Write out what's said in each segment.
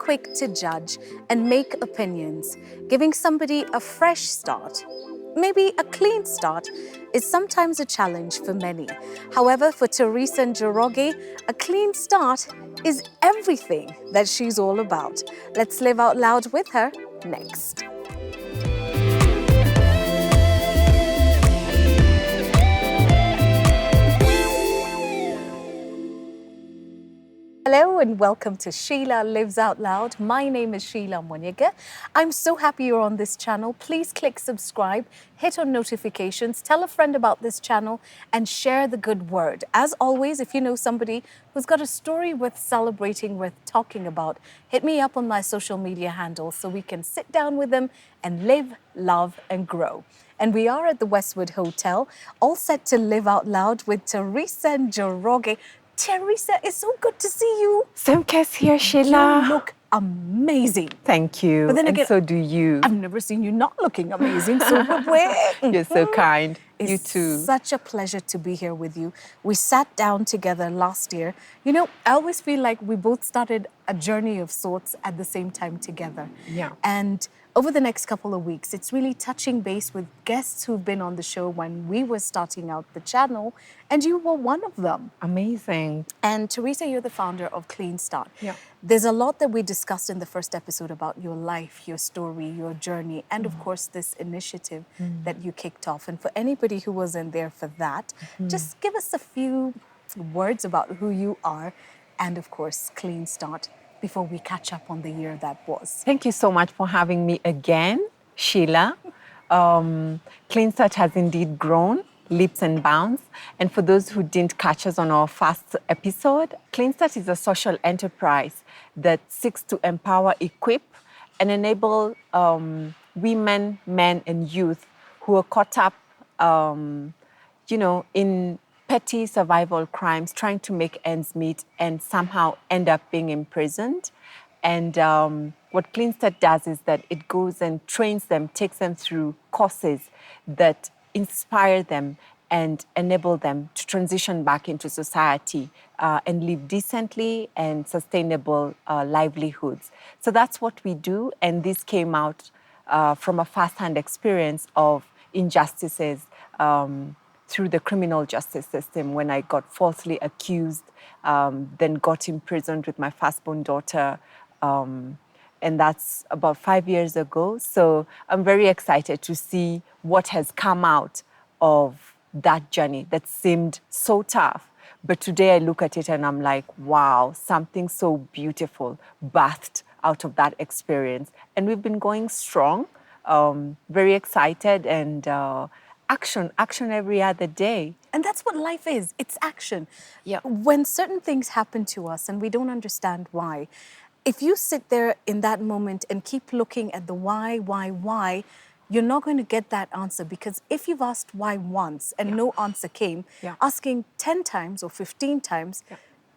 quick to judge and make opinions. Giving somebody a fresh start, maybe a clean start, is sometimes a challenge for many. However, for Teresa Njoroge, a clean start is everything that she's all about. Let's live out loud with her next. Hello and welcome to Sheila Lives Out Loud. My name is Sheila Njoroge. I'm so happy you're on this channel. Please click subscribe, hit on notifications, tell a friend about this channel and share the good word. As always, if you know somebody who's got a story worth celebrating, worth talking about, hit me up on my social media handles so we can sit down with them and live, love and grow. And we are at the Westwood Hotel, all set to live out loud with Teresa Njoroge. Teresa, it's so good to see you. Same case here, Sheila. You look amazing. Thank you. But then again, and so do you. I've never seen you not looking amazing. So You're so kind. It's you too. Such a pleasure to be here with you. We sat down together last year. You know, I always feel like we both started a journey of sorts at the same time together. Yeah. And over the next couple of weeks, it's really touching base with guests who've been on the show when we were starting out the channel, and you were one of them. Amazing. And Teresa, you're the founder of Clean Start. Yeah. There's a lot that we discussed in the first episode about your life, your story, your journey, and of course this initiative that you kicked off. And for anybody who wasn't there for that, just give us a few words about who you are and of course Clean Start before we catch up on the year that was. Thank you so much for having me again, Sheila. Clean Start has indeed grown leaps and bounds. And for those who didn't catch us on our first episode, Clean Start is a social enterprise that seeks to empower, equip, and enable women, men, and youth who are caught up, in petty survival crimes, trying to make ends meet and somehow end up being imprisoned. And what Clean Start does is that it goes and trains them, takes them through courses that inspire them and enable them to transition back into society and live decently and sustainable livelihoods. So that's what we do. And this came out from a first-hand experience of injustices through the criminal justice system when I got falsely accused, then got imprisoned with my firstborn daughter. And that's about 5 years ago. So I'm very excited to see what has come out of that journey that seemed so tough. But today I look at it and I'm like, wow, something so beautiful birthed out of that experience. And we've been going strong, very excited, and action every other day. And that's what life is. It's action. Yeah. When certain things happen to us and we don't understand why, if you sit there in that moment and keep looking at the why, you're not going to get that answer, because if you've asked why once and no answer came, asking 10 times or 15 times,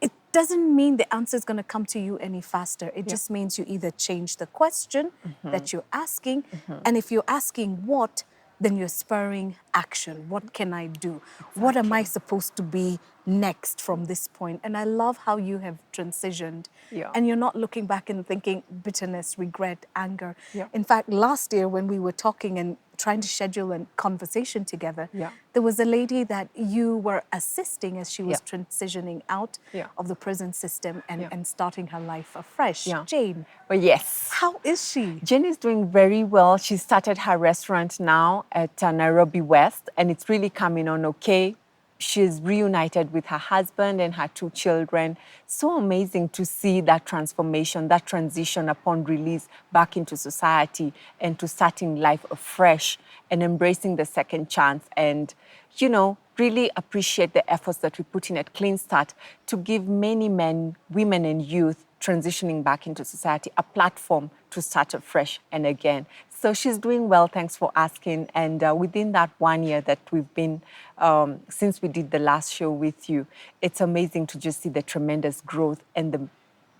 it doesn't mean the answer is going to come to you any faster. It just means you either change the question that you're asking, and if you're asking what, then you're spurring action. What can I do? Exactly. What am I supposed to be next from this point? And I love how you have transitioned. Yeah. And you're not looking back and thinking bitterness, regret, anger. Yeah. In fact, last year when we were talking and trying to schedule a conversation together, there was a lady that you were assisting as she was transitioning out of the prison system and starting her life afresh. Jane. Well, yes. How is she? Jane is doing very well. She started her restaurant now at Nairobi West, and it's really coming on okay. She's reunited with her husband and her 2 children. So amazing to see that transformation, that transition upon release back into society and to starting life afresh and embracing the second chance. And, really appreciate the efforts that we put in at Clean Start to give many men, women, and youth transitioning back into society a platform to start afresh and again. So she's doing well, thanks for asking. And within that 1 year that we've been, since we did the last show with you, it's amazing to just see the tremendous growth and the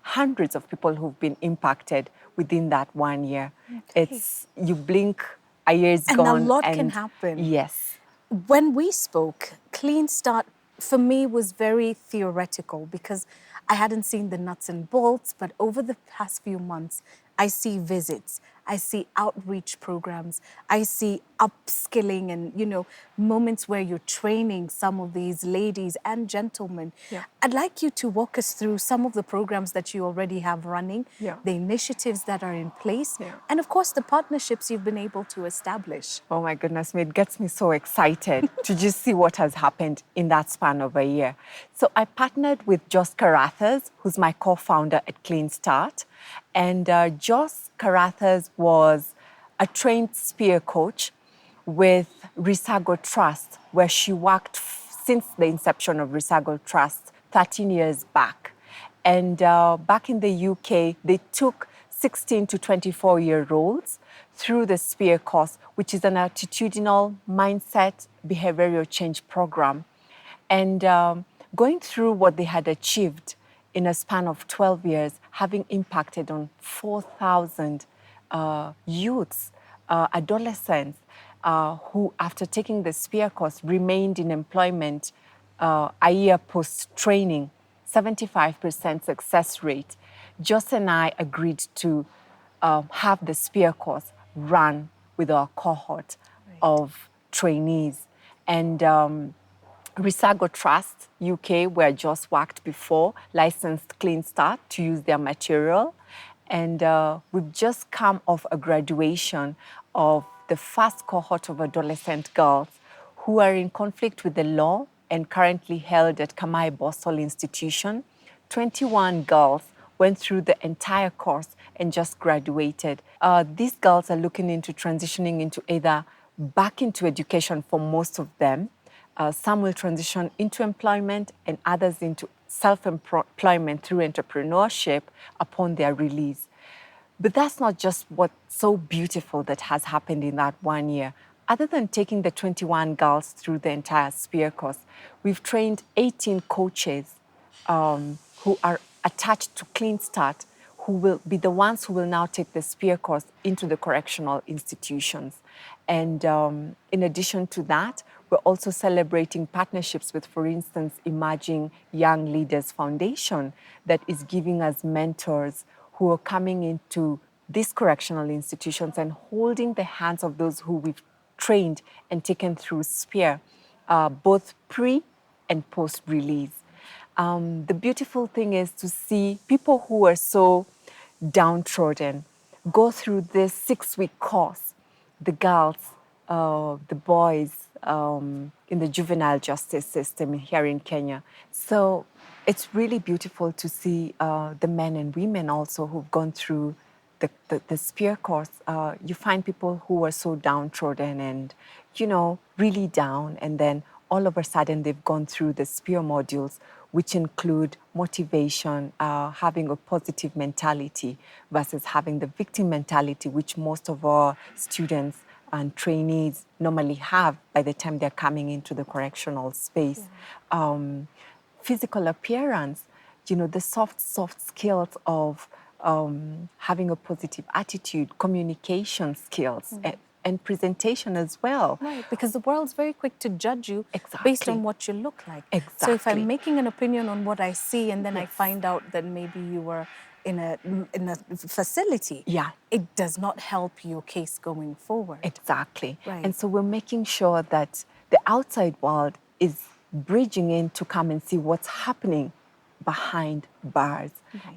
hundreds of people who've been impacted within that 1 year. Okay. You blink, a year's and gone. And a lot can happen. Yes. When we spoke, Clean Start for me was very theoretical, because I hadn't seen the nuts and bolts, but over the past few months, I see visits, I see outreach programs, I see upskilling and, moments where you're training some of these ladies and gentlemen. Yeah. I'd like you to walk us through some of the programs that you already have running, Yeah. the initiatives that are in place, Yeah. and of course, the partnerships you've been able to establish. Oh my goodness me, it gets me so excited to just see what has happened in that span of a year. So I partnered with Jos Karathas, who's my co-founder at Clean Start. And Jos Karathas was a trained spear coach with Risago Trust, where she worked since the inception of Risago Trust 13 years back. And back in the UK, they took 16 to 24-year-olds through the SPEAR course, which is an attitudinal mindset behavioral change program. And going through what they had achieved in a span of 12 years, having impacted on 4,000 youths, adolescents, who, after taking the SPEAR course, remained in employment a year post-training, 75% success rate. Jos and I agreed to have the SPEAR course run with our cohort of trainees. And Risago Trust UK, where Jos worked before, licensed Clean Start to use their material. And we've just come off a graduation of the first cohort of adolescent girls who are in conflict with the law and currently held at Kamai Bosol Institution. 21 girls went through the entire course and just graduated. These girls are looking into transitioning into either back into education for most of them. Some will transition into employment and others into self-employment through entrepreneurship upon their release. But that's not just what's so beautiful that has happened in that 1 year. Other than taking the 21 girls through the entire SPEAR course, we've trained 18 coaches who are attached to Clean Start, who will be the ones who will now take the SPEAR course into the correctional institutions. And in addition to that, we're also celebrating partnerships with, for instance, Emerging Young Leaders Foundation that is giving us mentors who are coming into these correctional institutions and holding the hands of those who we've trained and taken through SPEAR, both pre and post-release. The beautiful thing is to see people who are so downtrodden go through this 6-week course, the girls, the boys in the juvenile justice system here in Kenya. So it's really beautiful to see the men and women also who've gone through the SPEAR course. You find people who are so downtrodden and, really down, and then all of a sudden they've gone through the SPEAR modules, which include motivation, having a positive mentality versus having the victim mentality, which most of our students and trainees normally have by the time they're coming into the correctional space. Yeah. Physical appearance, the soft skills of having a positive attitude, communication skills, and presentation as well. Right, because the world's very quick to judge you Exactly. based on what you look like. Exactly. So if I'm making an opinion on what I see and then I find out that maybe you were in a facility, yeah, it does not help your case going forward. Exactly. Right. And so we're making sure that the outside world is bridging in to come and see what's happening behind bars,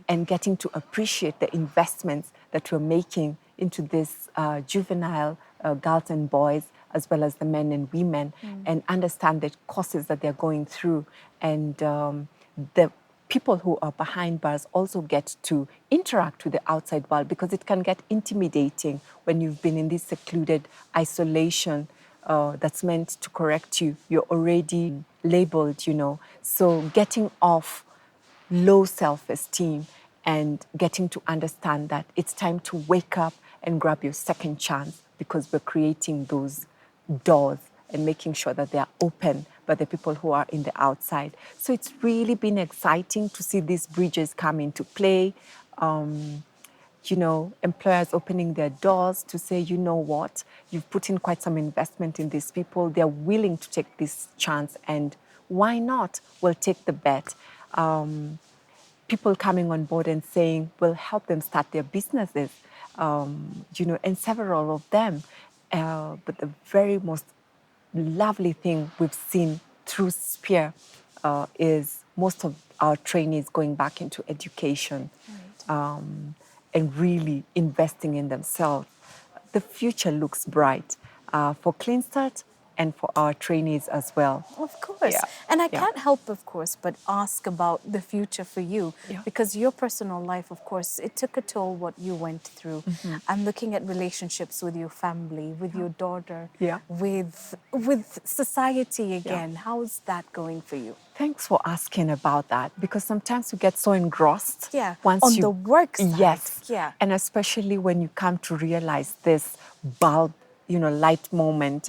and getting to appreciate the investments that we're making into this juvenile girls and boys, as well as the men and women, and understand the courses that they're going through. And the people who are behind bars also get to interact with the outside world, because it can get intimidating when you've been in this secluded isolation that's meant to correct you. You're already labeled, So getting off low self-esteem and getting to understand that it's time to wake up and grab your second chance, because we're creating those doors and making sure that they are open by the people who are in the outside. So it's really been exciting to see these bridges come into play. Employers opening their doors to say, you know what, you've put in quite some investment in these people. They're willing to take this chance, and why not? We'll take the bet. people coming on board and saying, we'll help them start their businesses, and several of them. But the very most lovely thing we've seen through Spear is most of our trainees going back into education, and really investing in themselves. The future looks bright for Clean Start and for our trainees as well. Of course. Yeah. And I Yeah. can't help, of course, but ask about the future for you. Yeah. Because your personal life, of course, it took a toll what you went through. I'm looking at relationships with your family, with your daughter, Yeah. with society again. How's that going for you? Thanks for asking about that, because sometimes we get so engrossed. Yeah, Once on you, the work side. Yes. Yeah. And especially when you come to realize this bulb, light moment,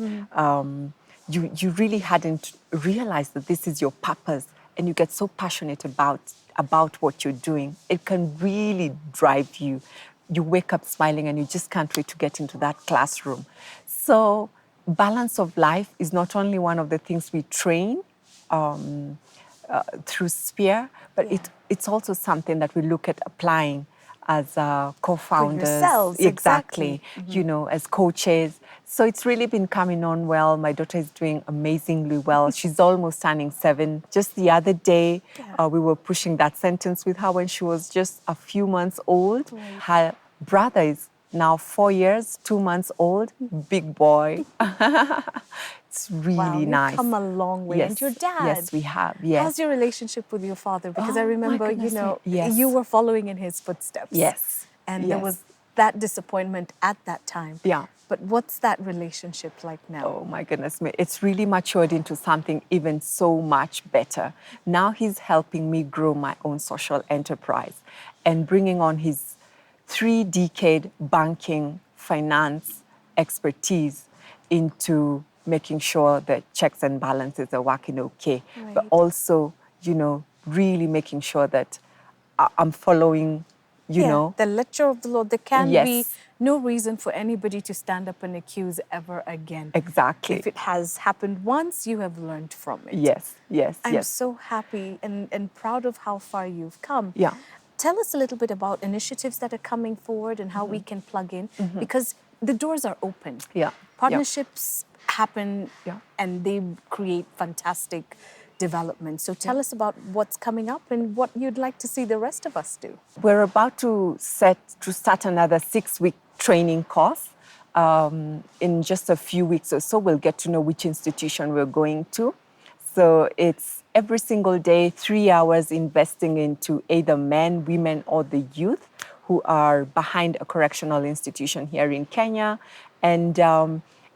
you really hadn't realized that this is your purpose, and you get so passionate about what you're doing. It can really drive you. You wake up smiling and you just can't wait to get into that classroom. So balance of life is not only one of the things we train through Sphere, but it's also something that we look at applying as co-founders. yourselves, exactly. As coaches. So it's really been coming on well. My daughter is doing amazingly well. She's almost turning 7. Just the other day, we were pushing that sentence with her when she was just a few months old. Right. Her brother is now 4 years, 2 months old, big boy. It's really Wow, you've nice. come a long way. Yes, And your dad? yes, we have. Yes. How's your relationship with your father? Because I Oh, my remember, goodness me. Yes. you were following in his footsteps. Yes. And there Yes. was that disappointment at that time. Yeah. But what's that relationship like now? Oh my goodness me, it's really matured into something even so much better. Now he's helping me grow my own social enterprise and bringing on his 3-decade banking finance expertise into making sure that checks and balances are working okay, but Right. also, really making sure that I'm following, the lecture of the Lord. There can be Yes. no reason for anybody to stand up and accuse ever again. Exactly. If it has happened once, you have learned from it. Yes, yes, I'm yes. so happy and proud of how far you've come. Yeah. Tell us a little bit about initiatives that are coming forward and how we can plug in, because the doors are open. Yeah. Partnerships happen Yeah. and they create fantastic development. So tell us about what's coming up and what you'd like to see the rest of us do. We're about to start another 6-week training course. In just a few weeks or so, we'll get to know which institution we're going to. So it's every single day, 3 hours investing into either men, women, or the youth who are behind a correctional institution here in Kenya. And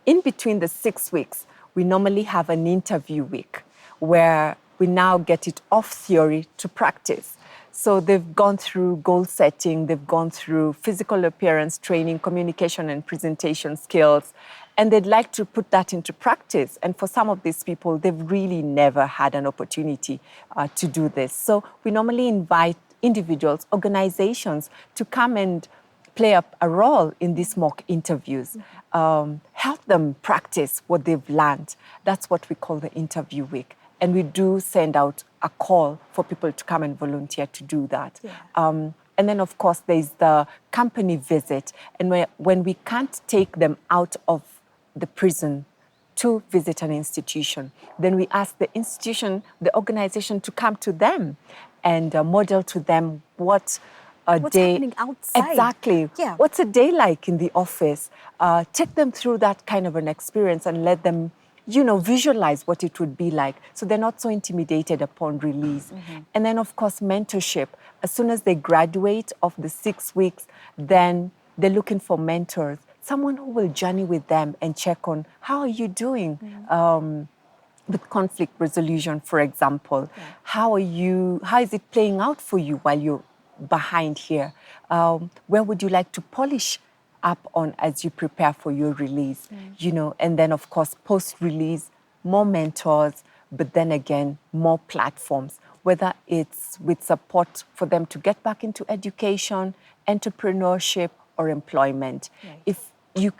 in between the 6 weeks, we normally have an interview week where we now get it off theory to practice. So they've gone through goal setting, they've gone through physical appearance training, communication and presentation skills, and they'd like to put that into practice. And for some of these people, they've really never had an opportunity to do this. So we normally invite individuals, organizations to come and play up a role in these mock interviews, help them practice what they've learned. That's what we call the interview week. And we do send out a call for people to come and volunteer to do that. Yeah. And then, of course, there's the company visit. And when we can't take them out of the prison to visit an institution, then we ask the institution, the organization, to come to them and model to them what a What's day... happening outside. Exactly. Yeah. What's a day like in the office? Take them through that kind of an experience and let them visualize what it would be like, so they're not so intimidated upon release. And then, of course, mentorship. As soon as they graduate of the 6 weeks, then they're looking for mentors, someone who will journey with them and check on how are you doing with conflict resolution, for example. Yeah. How is it playing out for you while you're behind here? Where would you like to polish up on as you prepare for your release, and then, of course, post-release, more mentors, but then again, more platforms, whether it's with support for them to get back into education, entrepreneurship, or employment. Right.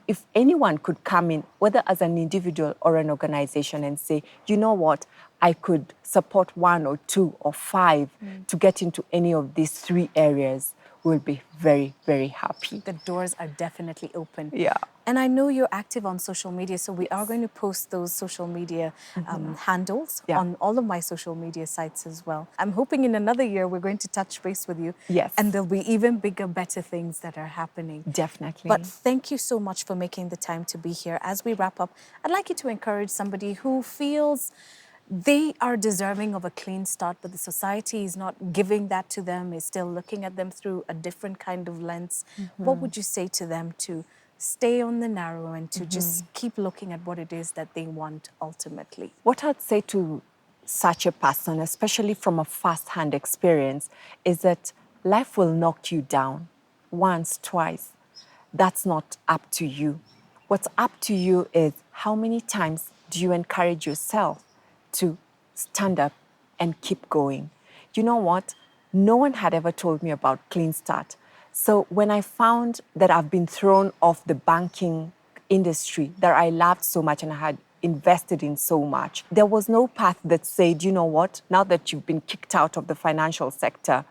If anyone could come in, whether as an individual or an organization, and say, you know what, I could support 1 or 2 or 5 to get into any of these 3 areas, we'll be very, very happy. The doors are definitely open. Yeah. And I know you're active on social media, so we are going to post those social media handles on all of my social media sites as well. I'm hoping in another year we're going to touch base with you. Yes. And there'll be even bigger, better things that are happening. Definitely. But thank you so much for making the time to be here. As we wrap up, I'd like you to encourage somebody who feels they are deserving of a clean start, but the society is not giving that to them, is still looking at them through a different kind of lens. What would you say to them to stay on the narrow and to just keep looking at what it is that they want ultimately? What I'd say to such a person, especially from a first-hand experience, is that life will knock you down once, twice. That's not up to you. What's up to you is how many times do you encourage yourself to stand up and keep going. You know what? No one had ever told me about Clean Start. So when I found that I've been thrown off the banking industry that I loved so much and I had invested in so much, there was no path that said, you know what, now that you've been kicked out of the financial sector,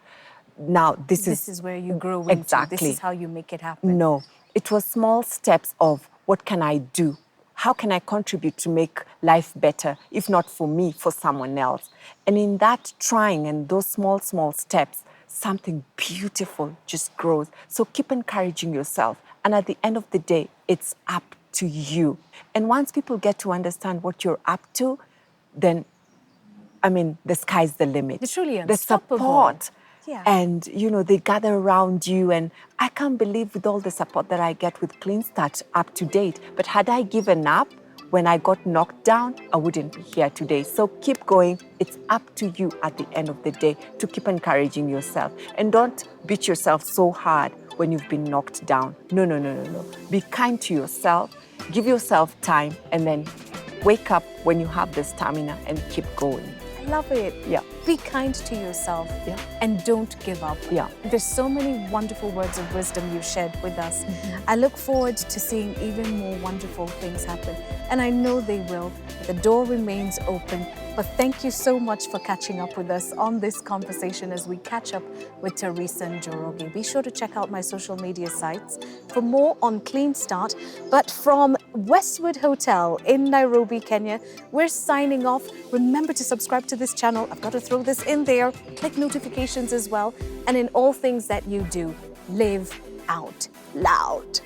now this is where you grow into. Exactly. This is how you make it happen. No, it was small steps of what can I do? How can I contribute to make life better, if not for me, for someone else? And in that trying and those small, small steps, something beautiful just grows. So keep encouraging yourself. And at the end of the day, it's up to you. And once people get to understand what you're up to, then, I mean, the sky's the limit. They're truly The unstoppable. support. Yeah. And, you know, they gather around you. And I can't believe with all the support that I get with Clean Start up to date. But had I given up when I got knocked down, I wouldn't be here today. So keep going. It's up to you at the end of the day to keep encouraging yourself. And don't beat yourself so hard when you've been knocked down. No, no, no, no, no. Be kind to yourself. Give yourself time. And then wake up when you have the stamina and keep going. I love it. Yeah. Be kind to yourself and don't give up. Yeah. There's so many wonderful words of wisdom you've shared with us. I look forward to seeing even more wonderful things happen. And I know they will. The door remains open. But thank you so much for catching up with us on this conversation as we catch up with Teresa Njoroge. Be sure to check out my social media sites for more on Clean Start. But from Westwood Hotel in Nairobi, Kenya, we're signing off. Remember to subscribe to this channel. I've got to throw this in there. Click notifications as well. And in all things that you do, live out loud.